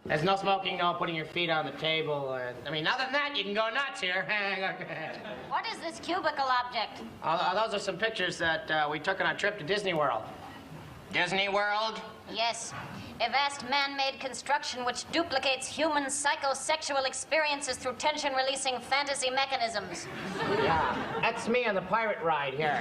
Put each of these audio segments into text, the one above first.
There's no smoking, no putting your feet on the table. I mean, other than that, you can go nuts here. What is this cubicle object? Those are some pictures that we took on our trip to Disney World. Disney World? Yes. A vast man-made construction which duplicates human psychosexual experiences through tension-releasing fantasy mechanisms. Yeah, that's me on the pirate ride here.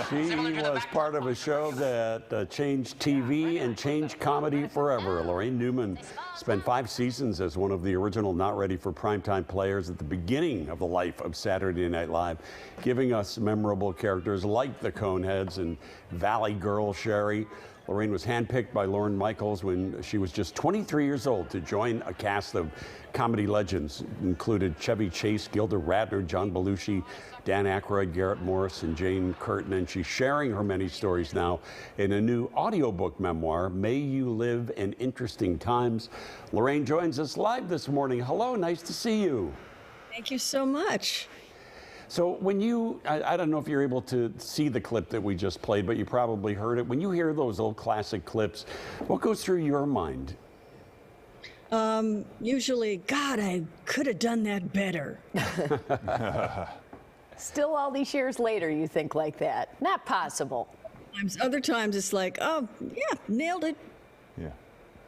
She was part of a show that changed TV and changed comedy forever. Lorraine Newman spent 5 seasons as one of the original Not Ready for Primetime players at the beginning of the life of Saturday Night Live, giving us memorable characters like the Coneheads and Valley Girl Sherry. Lorraine was handpicked by Lorne Michaels when she was just 23 years old to join a cast of comedy legends. Included Chevy Chase, Gilda Radner, John Belushi, Dan Aykroyd, Garrett Morris, and Jane Curtin. And she's sharing her many stories now in a new audiobook memoir, May You Live in Interesting Times. Lorraine joins us live this morning. Hello, nice to see you. Thank you so much. So when you, I don't know if you're able to see the clip that we just played, but you probably heard it. When you hear those old classic clips, what goes through your mind? Usually, God, I could have done that better. Still all these years later, you think like that. Not possible. Other times it's like, oh, yeah, nailed it. Yeah.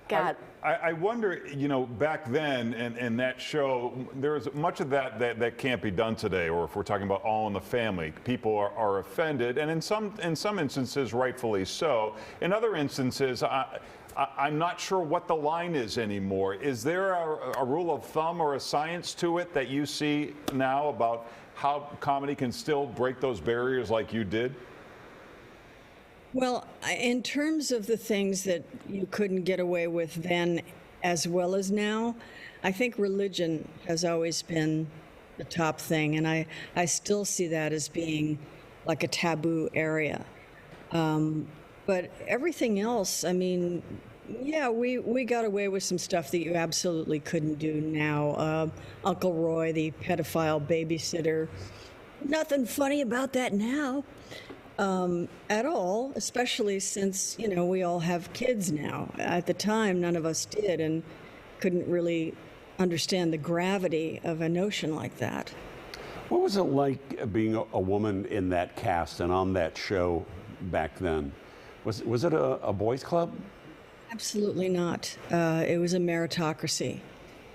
God. I wonder, you know, back then in that show, there's much of that can't be done today, or if we're talking about All in the Family, people are offended, and in some instances, rightfully so. In other instances, I'm not sure what the line is anymore. Is there a rule of thumb or a science to it that you see now about how comedy can still break those barriers like you did? Well, in terms of the things that you couldn't get away with then as well as now, I think religion has always been the top thing, and I still see that as being like a taboo area. But everything else, I mean, yeah, we got away with some stuff that you absolutely couldn't do now. Uncle Roy, the pedophile babysitter, nothing funny about that now. At all, especially since, you know, we all have kids now. At the time, none of us did and couldn't really understand the gravity of a notion like that. What was it like being a woman in that cast and on that show back then? Was it a boys' club? Absolutely not. It was a meritocracy.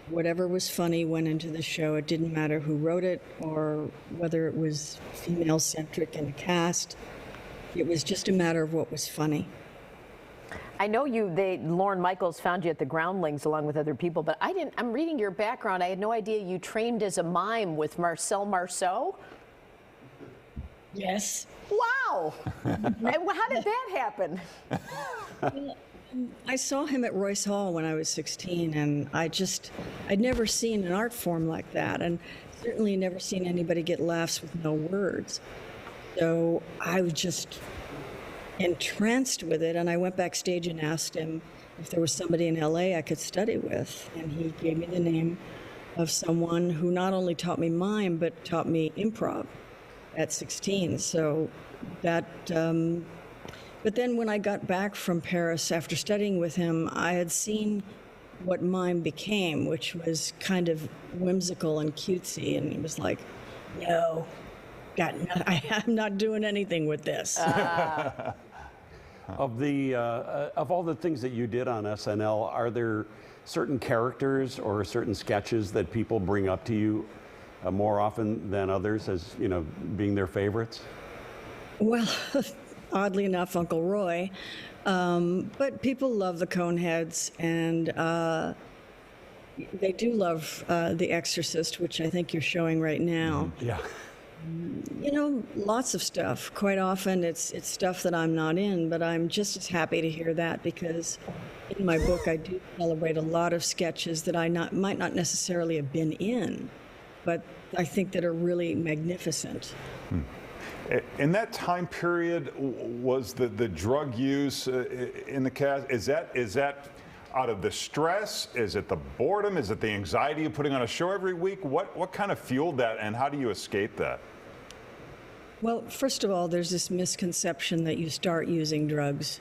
Whatever was funny went into the show. It didn't matter who wrote it or whether it was female-centric in the cast. It was just a matter of what was funny. I know Lorne Michaels found you at the Groundlings along with other people, but I'm reading your background. I had no idea you trained as a mime with Marcel Marceau. Yes. Wow. How did that happen? I saw him at Royce Hall when I was 16, and I'd never seen an art form like that, and certainly never seen anybody get laughs with no words. So I was just entranced with it, and I went backstage and asked him if there was somebody in LA I could study with, and he gave me the name of someone who not only taught me mime, but taught me improv at 16. So that... But then when I got back from Paris after studying with him, I had seen what mime became, which was kind of whimsical and cutesy, and it was like, no, I'm not doing anything with this. Of all the things that you did on SNL, are there certain characters or certain sketches that people bring up to you more often than others as, you know, being their favorites? Well, oddly enough, Uncle Roy. But people love the Coneheads, and they do love The Exorcist, which I think you're showing right now. Yeah. You know, lots of stuff. Quite often it's stuff that I'm not in, but I'm just as happy to hear that because in my book I do celebrate a lot of sketches that might not necessarily have been in, but I think that are really magnificent. In that time period, was the drug use in the cast, is that out of the stress? Is it the boredom? Is it the anxiety of putting on a show every week? What kind of fueled that, and how do you escape that? Well, first of all, there's this misconception that you start using drugs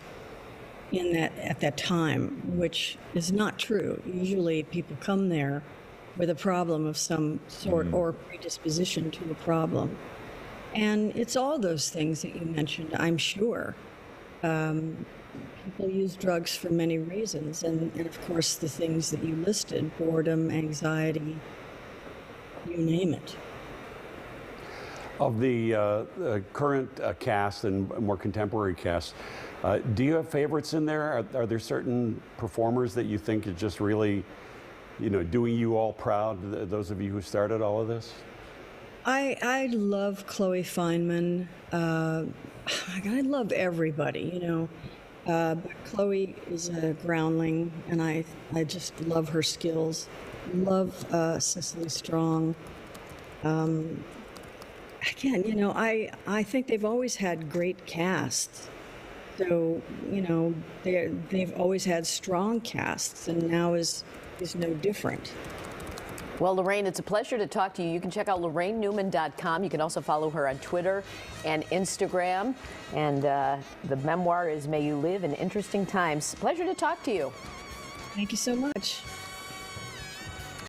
at that time, which is not true. Usually people come there with a problem of some sort or predisposition to a problem. And it's all those things that you mentioned, I'm sure. People use drugs for many reasons, and of course the things that you listed, boredom, anxiety, you name it. Of the current cast and more contemporary cast, do you have favorites in there? Are there certain performers that you think is just really, doing you all proud, those of you who started all of this? I love Chloe Fineman. I love everybody, but Chloe is a groundling, and I just love her skills. Love Cecily Strong. Again, I think they've always had great casts. So, they've always had strong casts, and now is no different. Well, Lorraine, it's a pleasure to talk to you. You can check out LorraineNewman.com. You can also follow her on Twitter and Instagram. And the memoir is May You Live in Interesting Times. Pleasure to talk to you. Thank you so much.